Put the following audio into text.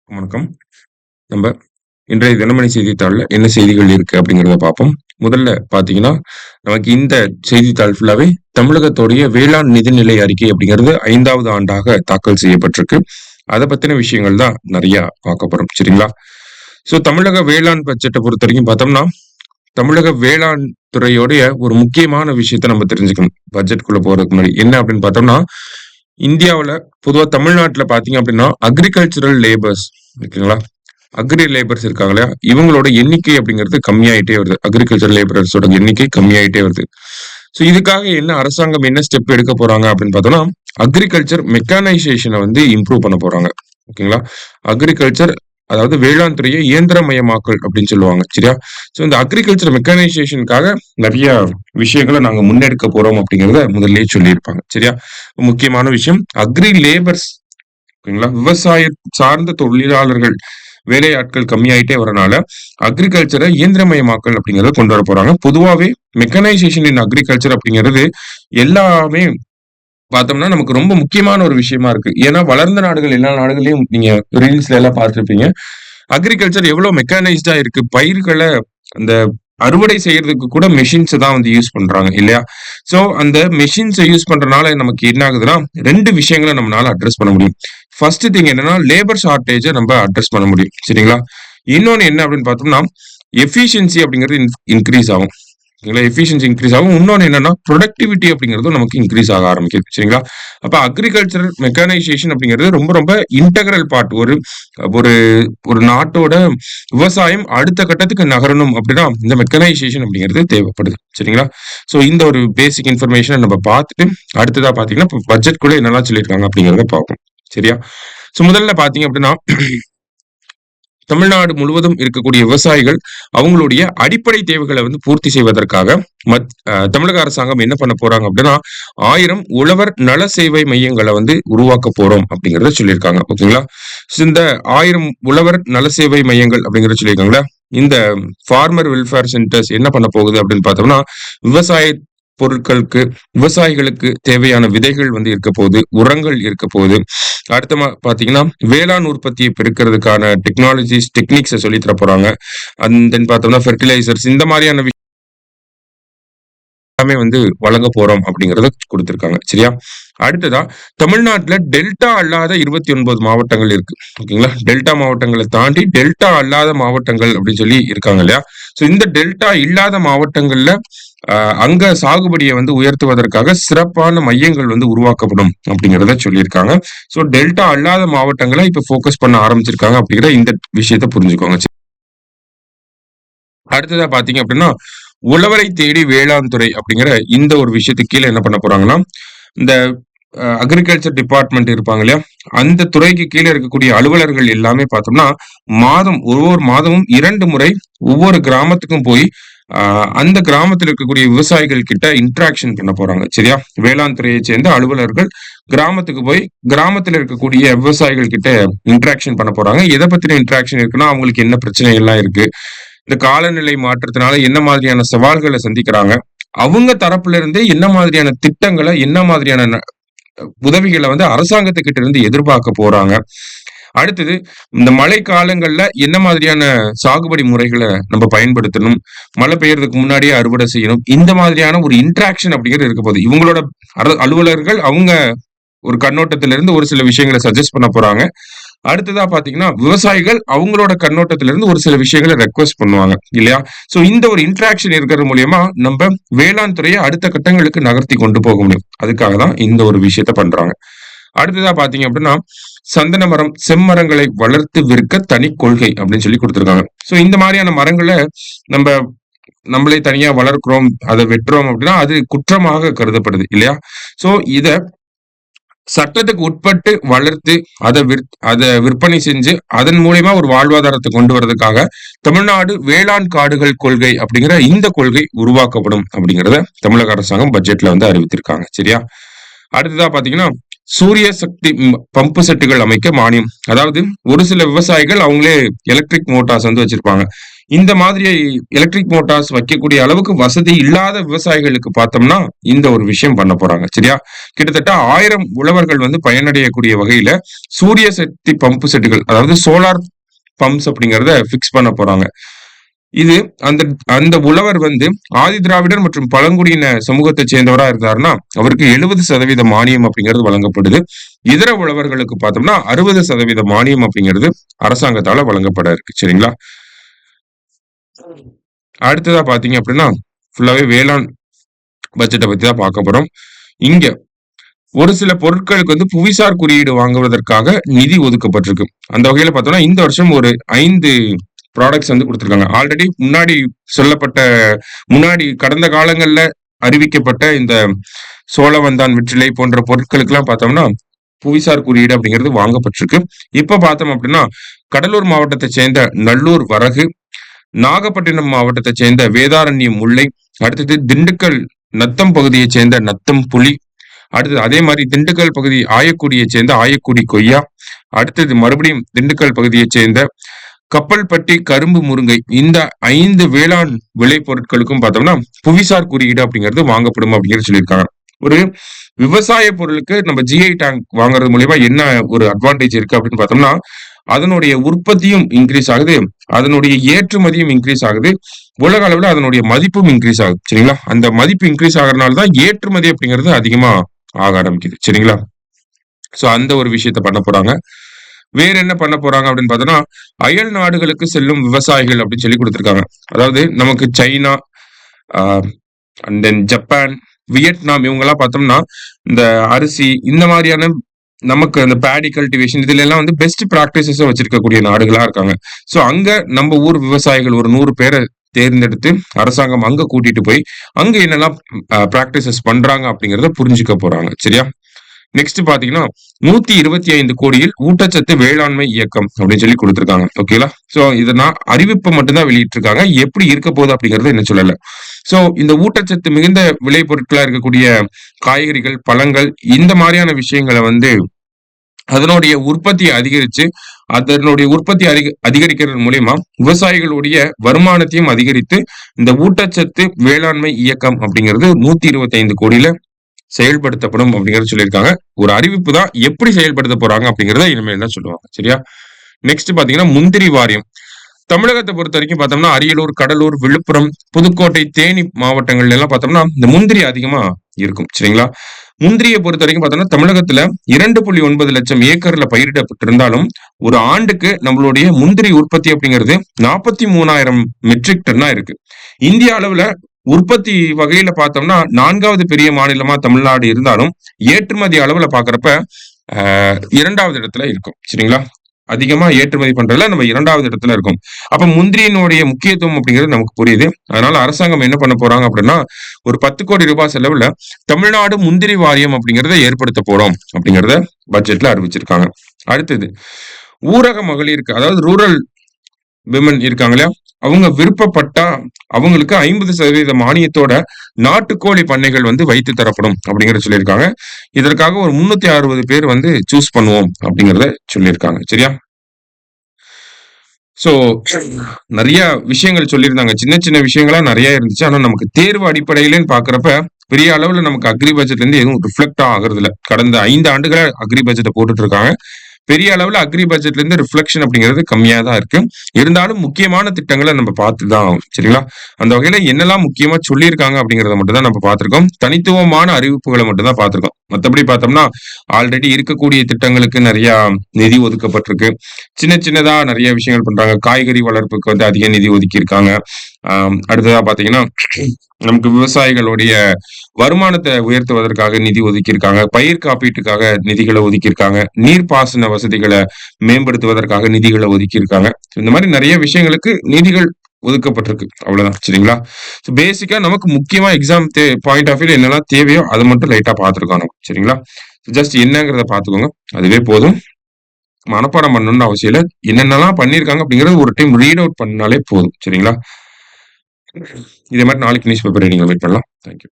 வணக்கம். நம்ம இன்றைய தினமணி செய்தித்தாள்ல என்ன செய்திகள் இருக்கு அப்படிங்கிறத பார்ப்போம். முதல்ல பார்த்தீங்கன்னா, நமக்கு இந்த செய்தித்தாள் ஃபுல்லாவே தமிழகத்துடைய வேளாண் நிதிநிலை அறிக்கை அப்படிங்கிறது 5வது ஆண்டாக தாக்கல் செய்யப்பட்டிருக்கு. அத பத்தின விஷயங்கள் தான் நெறையா பார்க்க போறோம். சரிங்களா? தமிழக வேளாண் பட்ஜெட்ட பொறுத்தவரைக்கும் பார்த்தோம்னா, தமிழக வேளாண் துறையோடைய ஒரு முக்கியமான விஷயத்த நம்ம தெரிஞ்சுக்கணும். பட்ஜெட்குள்ள போறதுக்கு முன்னாடி. என்ன அப்படின்னு பார்த்தோம்னா, இந்தியாவுல பொதுவா தமிழ்நாட்டுல பார்த்தீங்க அப்படின்னா, அக்ரிகல்ச்சுரல் லேபர்ஸ் ஓகேங்களா? அக்ரி லேபர்ஸ் இருக்காங்க இல்லையா? இவங்களோட எண்ணிக்கை அப்படிங்கிறது கம்மியாயிட்டே வருது. அக்ரிகல்ச்சர் லேபரர்ஸோட எண்ணிக்கை கம்மியாயிட்டே வருது. இதுக்காக என்ன அரசாங்கம் என்ன ஸ்டெப் எடுக்க போறாங்க அப்படின்னு பார்த்தோம்னா, அக்ரிகல்ச்சர் மெக்கானைசேஷன வந்து இம்ப்ரூவ் பண்ண போறாங்க. ஓகேங்களா? அக்ரிகல்ச்சர் அதாவது வேளாண் துறையை இயந்திரமயமாக்கல் அப்படின்னு சொல்லுவாங்க. சரியா? இந்த அக்ரிகல்ச்சர் மெக்கானைசேஷனுக்காக நெறைய விஷயங்கள நாங்க முன்னெடுக்க போறோம் அப்படிங்கிறத முதல்லயே சொல்லியிருப்பாங்க. சரியா? முக்கியமான விஷயம் அக்ரி லேபர்ஸ் ஓகேங்களா? விவசாய சார்ந்த தொழிலாளர்கள் வேலையாட்கள் கம்மியாயிட்டே வரனால அக்ரிகல்ச்சரை இயந்திரமயமாக்கல் அப்படிங்கறத கொண்டு வர போறாங்க. பொதுவாவே மெக்கனைசேஷன் இன் அக்ரிகல்ச்சர் அப்படிங்கிறது எல்லாமே பார்த்தோம்னா நமக்கு ரொம்ப முக்கியமான ஒரு விஷயமா இருக்கு. ஏன்னா வளர்ந்த நாடுகள் எல்லா நாடுகளையும் நீங்க ரீல்ஸ்ல எல்லாம் பார்த்திருப்பீங்க. அக்ரிகல்ச்சர் எவ்வளவு மெக்கானைஸ்டா இருக்கு. பயிர்கள அந்த அறுவடை செய்யறதுக்கு கூட மெஷின்ஸ் தான் வந்து யூஸ் பண்றாங்க இல்லையா? அந்த மெஷின்ஸ யூஸ் பண்றனால நமக்கு என்ன ஆகுதுன்னா, 2 விஷயங்கள நம்மனால அட்ரஸ் பண்ண முடியும். ஃபர்ஸ்ட் திங் என்னன்னா, லேபர் ஷார்டேஜ நம்ம அட்ரஸ் பண்ண முடியும். சரிங்களா? இன்னொன்னு என்ன அப்படின்னு பார்த்தோம்னா, எஃபிஷியன்சி அப்படிங்கிறது இன்கிரீஸ் ஆகும். சரிங்களா? எஃபிஷியன்சி இன்கிரீஸ் ஆகும். இன்னொன்னு என்னன்னா, புரொடக்டிவிட்டி அப்படிங்கிறதும் நமக்கு இன்கிரீஸ் ஆக ஆரம்பிக்குது. சரிங்களா? அப்ப அக்ரிகல்ச்சர் மெக்கானைசேஷன் அப்படிங்கிறது ரொம்ப ரொம்ப இன்டெக்ரல் பார்ட். ஒரு ஒரு ஒரு நாட்டோட விவசாயம் அடுத்த கட்டத்துக்கு நகரணும் அப்படின்னா, இந்த மெக்கனைசேஷன் அப்படிங்கிறது தேவைப்படுது. சரிங்களா? இந்த ஒரு பேசிக் இன்ஃபர்மேஷன நம்ம பார்த்துட்டு, அடுத்ததா பார்த்தீங்கன்னா, பட்ஜெட்குள்ள என்னலாம் சொல்லியிருக்காங்க அப்படிங்கிறத பார்ப்போம். சரியா? முதல்ல பார்த்தீங்க அப்படின்னா, தமிழ்நாடு முழுவதும் இருக்கக்கூடிய விவசாயிகள் அவங்களுடைய அடிப்படை தேவைகளை வந்து பூர்த்தி செய்வதற்காக தமிழக அரசாங்கம் என்ன பண்ண போறாங்க அப்படின்னா 1000 உழவர் நல சேவை மையங்களை வந்து உருவாக்க போறோம் அப்படிங்கறத சொல்லியிருக்காங்க. ஓகேங்களா? இந்த 1000 உழவர் நல சேவை மையங்கள் அப்படிங்கறத சொல்லியிருக்காங்களா? இந்த ஃபார்மர் வெல்ஃபேர் சென்டர்ஸ் என்ன பண்ண போகுது அப்படின்னு பார்த்தோம்னா, விவசாய பொருட்களுக்கு விவசாயிகளுக்கு தேவையான விதைகள் வந்து இருக்க போகுது, உரங்கள் இருக்க போகுது. அடுத்த பாத்தீங்கன்னா வேளாண் உற்பத்தியை பெருக்கிறதுக்கான டெக்னாலஜிஸ் டெக்னிக்ஸை சொல்லி தர போறாங்க. அண்ட் தென் பார்த்தோம்னா ஃபெர்டிலைசர்ஸ் இந்த மாதிரியான எல்லாமே வந்து வழங்க போறோம் அப்படிங்கறத கொடுத்திருக்காங்க. சரியா? அடுத்ததா தமிழ்நாட்டுல டெல்டா அல்லாத 29 மாவட்டங்கள் இருக்கு. ஓகேங்களா? டெல்டா மாவட்டங்களை தாண்டி டெல்டா அல்லாத மாவட்டங்கள் அப்படின்னு சொல்லி இருக்காங்க இல்லையா? இந்த டெல்டா இல்லாத மாவட்டங்கள்ல அங்க சாகுபடியை வந்து உயர்த்துவதற்காக சிறப்பான மையங்கள் வந்து உருவாக்கப்படும் அப்படிங்கிறத சொல்லியிருக்காங்க. டெல்டா அல்லாத மாவட்டங்களை இப்ப போக்கஸ் பண்ண ஆரம்பிச்சிருக்காங்க அப்படிங்கிற இந்த விஷயத்த புரிஞ்சுக்கோங்க. அடுத்ததா பாத்தீங்க அப்படின்னா, உழவரை தேடி வேளாண் துறை அப்படிங்கிற இந்த ஒரு விஷயத்துக்கு கீழே என்ன பண்ண போறாங்கன்னா, இந்த அக்ரிகல்ச்சர் டிபார்ட்மெண்ட் இருப்பாங்க இல்லையா? அந்த துறைக்கு கீழே இருக்கக்கூடிய அலுவலர்கள் எல்லாமே பார்த்தோம்னா, ஒவ்வொரு மாதமும் 2 முறை ஒவ்வொரு கிராமத்துக்கும் போய் அந்த கிராமத்தில் இருக்கக்கூடிய விவசாயிகள் கிட்ட இன்டராக்ஷன் பண்ண போறாங்க. சரியா? வேளாண் துறையை சேர்ந்த அலுவலர்கள் கிராமத்துக்கு போய் கிராமத்துல இருக்கக்கூடிய விவசாயிகள் கிட்ட இன்டராக்ஷன் பண்ண போறாங்க. எதை பத்தின இன்டராக்ஷன் இருக்குன்னா, அவங்களுக்கு என்ன பிரச்சனைகள்லாம் இருக்கு? இந்த காலநிலை மாற்றத்தினால என்ன மாதிரியான சவால்களை சந்திக்கிறாங்க? அவங்க தரப்புல இருந்தே என்ன மாதிரியான திட்டங்கள, என்ன மாதிரியான உதவிகளை வந்து அரசாங்கத்துக்கிட்ட இருந்து எதிர்பார்க்க போறாங்க? அடுத்தது இந்த மழை காலங்கள்ல என்ன மாதிரியான சாகுபடி முறைகளை நம்ம பயன்படுத்தணும்? மழை பெய்யறதுக்கு முன்னாடியே அறுவடை செய்யணும். இந்த மாதிரியான ஒரு இன்டராக்ஷன் அப்படிங்கிறது இருக்க போகுது. இவங்களோட அலுவலர்கள் அவங்க ஒரு கண்ணோட்டத்திலிருந்து ஒரு சில விஷயங்களை சஜெஸ்ட் பண்ண போறாங்க. அடுத்ததா பாத்தீங்கன்னா, விவசாயிகள் அவங்களோட கண்ணோட்டத்துல இருந்து ஒரு சில விஷயங்களை ரெக்வெஸ்ட் பண்ணுவாங்க இல்லையா? இந்த ஒரு இன்டராக்ஷன் இருக்கிறது மூலியமா நம்ம வேளாண் துறையை அடுத்த கட்டங்களுக்கு நகர்த்தி கொண்டு போக முடியும். அதுக்காக தான் இந்த ஒரு விஷயத்த பண்றாங்க. அடுத்ததா பாத்தீங்க அப்படின்னா, சந்தன மரம், செம்மரங்களை வளர்த்து விற்க தனி கொள்கை அப்படின்னு சொல்லி கொடுத்திருக்காங்க. இந்த மாதிரியான மரங்களை நம்ம நம்மளே தனியா வளர்க்கிறோம், அதை வெட்டுறோம் அப்படின்னா அது குற்றமாக கருதப்படுது இல்லையா? இத சட்டத்துக்கு உட்பட்டு வளர்த்து அத விற்பனை செஞ்சு அதன் மூலியமா ஒரு வாழ்வாதாரத்தை கொண்டு வரதுக்காக தமிழ்நாடு வேளாண் காடுகள் கொள்கை அப்படிங்கிற இந்த கொள்கை உருவாக்கப்படும் அப்படிங்கிறத தமிழக அரசாங்கம் பட்ஜெட்ல வந்து அறிவித்திருக்காங்க. சரியா? அடுத்ததா பாத்தீங்கன்னா, சூரிய சக்தி பம்பு செட்டுகள் அமைக்க மானியம். அதாவது ஒரு சில விவசாயிகள் அவங்களே எலக்ட்ரிக் மோட்டார்ஸ் வந்து வச்சிருப்பாங்க. இந்த மாதிரி எலக்ட்ரிக் மோட்டார்ஸ் வைக்கக்கூடிய அளவுக்கு வசதி இல்லாத விவசாயிகளுக்கு பார்த்தோம்னா இந்த ஒரு விஷயம் பண்ண போறாங்க. சரியா? கிட்டத்தட்ட 1000 உழவர்கள் வந்து பயனடையக்கூடிய வகையில சூரிய சக்தி பம்பு செட்டுகள், அதாவது சோலார் பம்ப்ஸ் அப்படிங்கிறத பிக்ஸ் பண்ண போறாங்க. இது அந்த அந்த உழவர் வந்து ஆதி திராவிடர் மற்றும் பழங்குடியின சமூகத்தை சேர்ந்தவரா இருந்தாருன்னா அவருக்கு 70% மானியம் அப்படிங்கிறது வழங்கப்படுது. இதர உழவர்களுக்கு பார்த்தோம்னா 60% மானியம் அப்படிங்கிறது அரசாங்கத்தால வழங்கப்பட இருக்கு. சரிங்களா? அடுத்ததா பாத்தீங்க அப்படின்னா ஃபுல்லாவே வேளாண் பட்ஜெட்டை பத்தி தான் பார்க்க போறோம். இங்க ஒரு சில பொருட்களுக்கு வந்து புவிசார் குறியீடு வாங்குவதற்காக நிதி ஒதுக்கப்பட்டிருக்கு. அந்த வகையில பார்த்தோம்னா இந்த வருஷம் ஒரு 5 ப்ராடக்ட்ஸ் வந்து கொடுத்திருக்காங்க. ஆல்ரெடி முன்னாடி கடந்த காலங்கள்ல அறிவிக்கப்பட்ட இந்த சோழவந்தான் வெற்றிலை போன்ற பொருட்களுக்கெல்லாம் பார்த்தோம்னா புவிசார் குறியீடு அப்படிங்கிறது வாங்கப்பட்டிருக்கு. இப்ப பார்த்தோம் அப்படின்னா கடலூர் மாவட்டத்தை சேர்ந்த நல்லூர் வரகு, நாகப்பட்டினம் மாவட்டத்தை சேர்ந்த வேதாரண்யம் முல்லை, அடுத்தது திண்டுக்கல் நத்தம் பகுதியை சேர்ந்த நத்தம் புலி, அடுத்தது அதே மாதிரி திண்டுக்கல் பகுதி ஆயக்குடியை சேர்ந்த ஆயக்குடி கொய்யா, அடுத்தது மறுபடியும் திண்டுக்கல் பகுதியை சேர்ந்த கப்பல்பட்டி கரும்பு முருங்கை, இந்த 5 வேளாண் விளை பொருட்களுக்கும் பார்த்தோம்னா புவிசார் குறியீடு அப்படிங்கிறது வாங்கப்படும் அப்படிங்கிறது சொல்லியிருக்காங்க. ஒரு விவசாய பொருளுக்கு நம்ம ஜிஐ டேங்க் வாங்குறது மூலியமா என்ன ஒரு அட்வான்டேஜ் இருக்கு அப்படின்னு பார்த்தோம்னா அதனுடைய உற்பத்தியும் இன்க்ரீஸ் ஆகுது, அதனுடைய ஏற்றுமதியும் இன்க்ரீஸ் ஆகுது, உலக அளவுல அதனுடைய மதிப்பும் இன்க்ரீஸ் ஆகுது. சரிங்களா? அந்த மதிப்பு இன்க்ரீஸ் ஆகிறதுனால தான் ஏற்றுமதி அப்படிங்கிறது அதிகமா ஆக ஆரம்பிக்குது. சரிங்களா? சோ அந்த ஒரு விஷயத்த பண்ண போறாங்க. வேற என்ன பண்ண போறாங்க அப்படின்னு பார்த்தோம்னா அயல் நாடுகளுக்கு செல்லும் விவசாயிகள் அப்படின்னு சொல்லி கொடுத்திருக்காங்க. அதாவது நமக்கு China, and then Japan, Vietnam இவங்க எல்லாம் பார்த்தோம்னா இந்த அரிசி இந்த மாதிரியான நமக்கு அந்த பேடி கல்டிவேஷன் இதுல எல்லாம் வந்து பெஸ்ட் பிராக்டிசஸ் வச்சிருக்கக்கூடிய நாடுகளா இருக்காங்க. சோ அங்க நம்ம ஊர் விவசாயிகள் ஒரு 100 பேரை தேர்ந்தெடுத்து அரசாங்கம் அங்க கூட்டிட்டு போய் அங்க என்னெல்லாம் பிராக்டிசஸ் பண்றாங்க அப்படிங்கறத புரிஞ்சுக்க போறாங்க. சரியா? நெக்ஸ்ட் பாத்தீங்கன்னா 125 கோடியில் ஊட்டச்சத்து வேளாண்மை இயக்கம் அப்படின்னு சொல்லி கொடுத்திருக்காங்க. ஓகேங்களா? சோ இதை நான் அறிவிப்பை மட்டும்தான் வெளியிட்டு இருக்காங்க. எப்படி இருக்க போகுது அப்படிங்கறது என்ன சொல்லல. சோ இந்த ஊட்டச்சத்து மிகுந்த விளை பொருட்களா இருக்கக்கூடிய காய்கறிகள், பழங்கள் இந்த மாதிரியான விஷயங்களை வந்து அதனுடைய உற்பத்தியை அதிகரிச்சு அதனுடைய உற்பத்தி அதிகரிக்கிறது மூலியமா விவசாயிகளுடைய வருமானத்தையும் அதிகரித்து இந்த ஊட்டச்சத்து வேளாண்மை இயக்கம் அப்படிங்கிறது 125 கோடியில செயல்படுத்தப்படும் அப்படிங்கறத சொல்லியிருக்காங்க. ஒரு அறிவிப்பு தான், எப்படி செயல்படுத்த போறாங்க அப்படிங்கறத இனிமேல் தான் சொல்லுவாங்க. சரியா? நெக்ஸ்ட் பாத்தீங்கன்னா முந்திரி வாரியம். தமிழகத்தை பொறுத்த வரைக்கும் பார்த்தோம்னா அரியலூர், கடலூர், விழுப்புரம், புதுக்கோட்டை, தேனி மாவட்டங்கள்ல எல்லாம் பார்த்தோம்னா இந்த முந்திரி அதிகமா இருக்கும். சரிங்களா? முந்திரியை பொறுத்த வரைக்கும் பார்த்தோம்னா தமிழகத்துல 2.9 லட்சம் ஏக்கர்ல பயிரிடப்பட்டிருந்தாலும் ஒரு ஆண்டுக்கு நம்மளுடைய முந்திரி உற்பத்தி அப்படிங்கிறது 43,000 மெட்ரிக் டன்னா இருக்கு. இந்திய அளவுல உற்பத்தி வகையில பார்த்தோம்னா 4வது பெரிய மாநிலமா தமிழ்நாடு இருந்தாலும் ஏற்றுமதி அளவுல பாக்குறப்ப 2வது இடத்துல இருக்கும். சரிங்களா? அதிகமா ஏற்றுமதி பண்றதுல நம்ம 2வது இடத்துல இருக்கும். அப்ப முந்திரியினுடைய முக்கியத்துவம் அப்படிங்கிறது நமக்கு புரியுது. அதனால அரசாங்கம் என்ன பண்ண போறாங்க அப்படின்னா ஒரு 10 கோடி ரூபாய் செலவுல தமிழ்நாடு முந்திரி வாரியம் அப்படிங்கறத ஏற்படுத்த போறோம் அப்படிங்கறத பட்ஜெட்ல அறிவிச்சிருக்காங்க. அடுத்தது ஊரக மகளிருக்கு, அதாவது ரூரல் விமன் இருக்காங்க இல்லையா, அவங்க விருப்பப்பட்டா அவங்களுக்கு 50% மானியத்தோட நாட்டுக்கோழி பண்ணைகள் வந்து வைத்து தரப்படும் அப்படிங்கறத சொல்லியிருக்காங்க. இதற்காக ஒரு 360 பேர் வந்து சூஸ் பண்ணுவோம் அப்படிங்கறத சொல்லியிருக்காங்க. சரியா? சோ நிறைய விஷயங்கள் சொல்லியிருந்தாங்க. சின்ன சின்ன விஷயங்களா நிறைய இருந்துச்சு. ஆனா நமக்கு தேர்வு அடிப்படையிலன்னு பாக்குறப்ப பெரிய அளவுல நமக்கு அக்ரி பட்ஜெட்ல இருந்து எதுவும் ரிஃப்ளெக்ட் ஆகுறது இல்ல. கடந்த 5 ஆண்டுகளா அக்ரி பட்ஜெட்டை போட்டுட்டு இருக்காங்க. பெரிய அளவுல அக்ரி பட்ஜெட்ல இருந்து ரிஃப்ளெக்ஷன் அப்படிங்கிறது கம்மியா தான் இருக்கு. இருந்தாலும் முக்கியமான திட்டங்களை நம்ம பார்த்துதான் ஆகும். சரிங்களா? அந்த வகையில என்னெல்லாம் முக்கியமா சொல்லியிருக்காங்க அப்படிங்கறத மட்டும் தான் நம்ம பார்த்திருக்கோம். தனித்துவமான அறிவிப்புகளை மட்டும் தான் பார்த்திருக்கோம். மற்றபடி பார்த்தோம்னா ஆல்ரெடி இருக்கக்கூடிய திட்டங்களுக்கு நிறைய நிதி ஒதுக்கப்பட்டிருக்கு. சின்ன சின்னதா நிறைய விஷயங்கள் பண்றாங்க. காய்கறி வளர்ப்புக்கு வந்து அதிக நிதி ஒதுக்கி இருக்காங்க. அடுத்ததா பாத்தீங்கன்னா நமக்கு விவசாயிகளுடைய வருமானத்தை உயர்த்துவதற்காக நிதி ஒதுக்கியிருக்காங்க. பயிர் காப்பீட்டுக்காக நிதிகளை ஒதுக்கியிருக்காங்க. நீர்ப்பாசன வசதிகளை மேம்படுத்துவதற்காக நிதிகளை ஒதுக்கியிருக்காங்க. இந்த மாதிரி நிறைய விஷயங்களுக்கு நிதிகள் ஒதுக்கப்பட்டிருக்கு. அவ்வளவுதான். சரிங்களா? பேசிக்கா நமக்கு முக்கியமா எக்ஸாம் பாயிண்ட் ஆஃப் வியூல என்னெல்லாம் தேவையோ அதை மட்டும் லைட்டா பார்த்துருக்கோம் நம்ம. சரிங்களா? ஜஸ்ட் என்னங்கிறத பார்த்துக்கோங்க. அதுவே போதும். மனப்பாடம் பண்ணணும்னு அவசியம் இல்லை. என்னென்னலாம் பண்ணியிருக்காங்க அப்படிங்கறது ஒரு டைம் ரீட் அவுட் பண்ணாலே போதும். சரிங்களா? இதே மாதிரி நாளைக்கு நியூஸ் பேப்பர் ரீடிங்ல வெயிட் பண்ணலாம். தேங்க்யூ.